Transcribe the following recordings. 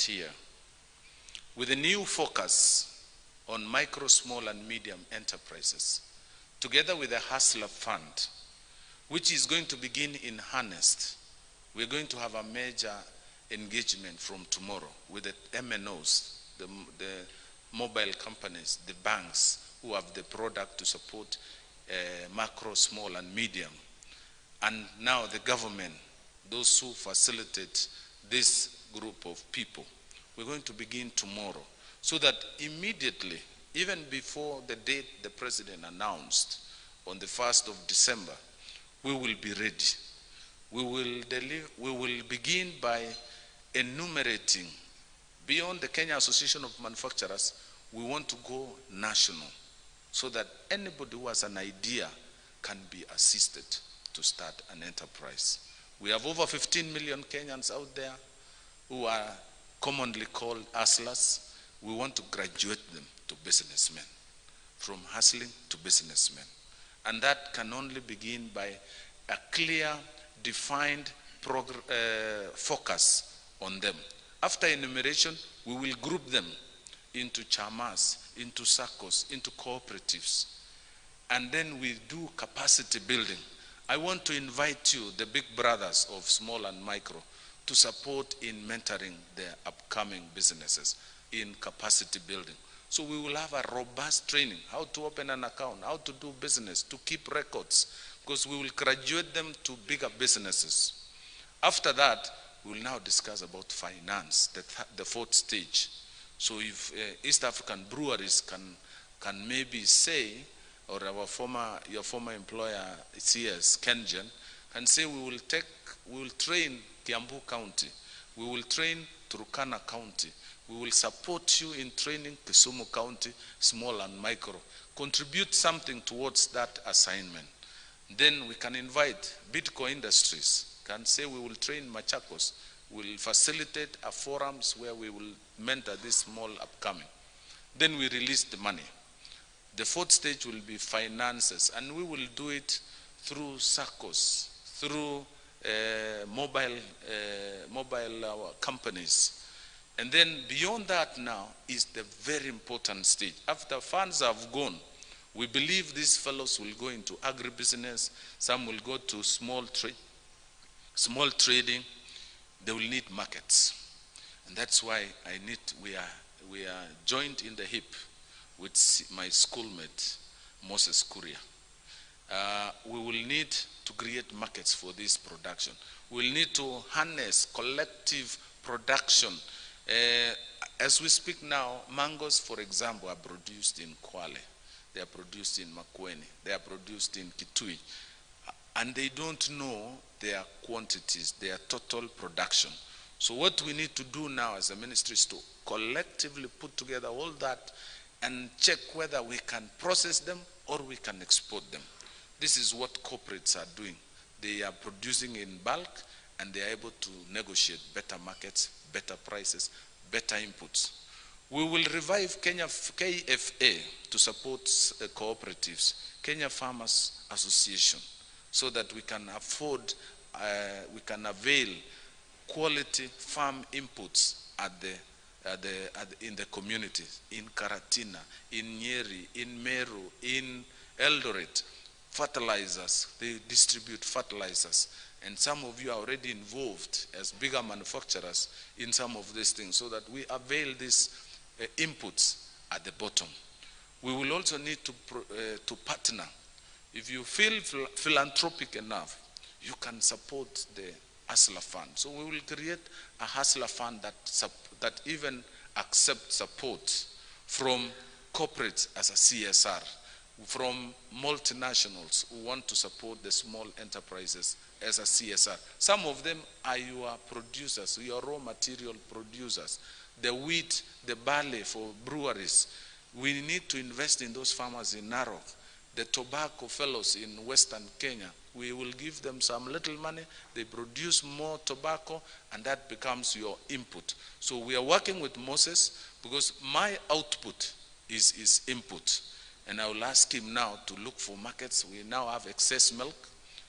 here with a new focus on micro, small, and medium enterprises, together with the Hustler Fund, which is going to begin in earnest. We're going to have a major engagement from tomorrow with the MNOs, the mobile companies, the banks who have the product to support macro, small, and medium. And now the government, those who facilitate this group of people. We're going to begin tomorrow so that immediately, even before the date the president announced on the 1st of December, we will be ready. We will begin by enumerating, beyond the Kenya Association of Manufacturers, we want to go national so that anybody who has an idea can be assisted to start an enterprise. We have over 15 million Kenyans out there who are commonly called hustlers. We want to graduate them to businessmen, from hustling to businessmen. And that can only begin by a clear, defined focus on them. After enumeration, we will group them into chamas, into SACCOs, into cooperatives. And then we do capacity building. I want to invite you, the big brothers of small and micro, to support in mentoring their upcoming businesses in capacity building. So we will have a robust training, how to open an account, how to do business, to keep records, because we will graduate them to bigger businesses. After that, we will now discuss about finance, the fourth stage. So if East African breweries can maybe say, or your former employer, CS, Kenyans, can say we will train Kiambu County, we will train Turkana County, we will support you in training Kisumu County, small and micro. Contribute something towards that assignment. Then we can invite Bidco Industries, can say we will train Machakos, we will facilitate forums where we will mentor this small upcoming. Then we release the money. The fourth stage will be finances, and we will do it through SACCOs, through mobile companies. And then beyond that now is the very important stage. After funds have gone, we believe these fellows will go into agribusiness, some will go to small trading. They will need markets. And that's why we are joined in the hip with my schoolmate, Moses Kuria. We will need to create markets for this production. We'll need to harness collective production. As we speak now, mangoes, for example, are produced in Kwale. They are produced in Makueni. They are produced in Kitui. And they don't know their quantities, their total production. So what we need to do now as a ministry is to collectively put together all that and check whether we can process them or we can export them. This is what corporates are doing. They are producing in bulk and they are able to negotiate better markets, better prices, better inputs. We will revive KFA to support cooperatives, Kenya Farmers Association, so that we can afford, we can avail quality farm inputs in the communities, in Karatina, in Nyeri, in Meru, in Eldoret. Fertilizers, they distribute fertilizers. And some of you are already involved as bigger manufacturers in some of these things so that we avail these inputs at the bottom. We will also need to partner. If you feel philanthropic enough, you can support the Hustler Fund. So we will create a Hustler Fund that even accepts support from corporates as a CSR, from multinationals who want to support the small enterprises as a CSR. Some of them are your producers, your raw material producers. The wheat, the barley for breweries. We need to invest in those farmers in Narok. The tobacco fellows in Western Kenya, we will give them some little money, they produce more tobacco, and that becomes your input. So we are working with Moses because my output is his input. And I will ask him now to look for markets. We now have excess milk.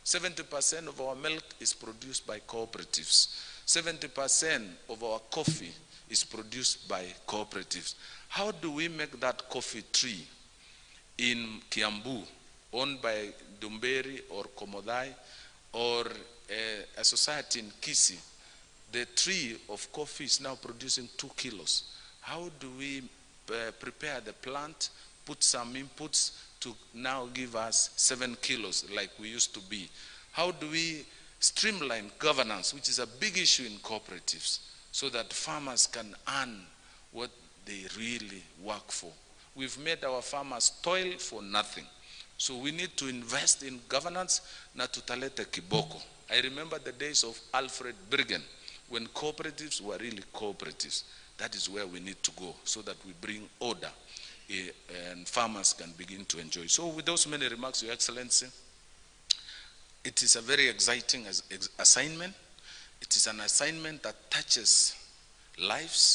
70% of our milk is produced by cooperatives. 70% of our coffee is produced by cooperatives. How do we make that coffee tree in Kiambu, owned by Dumberi or Komodai, or a society in Kisi? The tree of coffee is now producing 2 kilos. How do we prepare the plant, put some inputs to now give us 7 kilos like we used to be? How do we streamline governance, which is a big issue in cooperatives, so that farmers can earn what they really work for? We've made our farmers toil for nothing. So we need to invest in governance, na tutalete kiboko. I remember the days of Alfred Bergen, when cooperatives were really cooperatives. That is where we need to go, so that we bring order and farmers can begin to enjoy. So with those many remarks, Your Excellency, it is a very exciting assignment. It is an assignment that touches lives.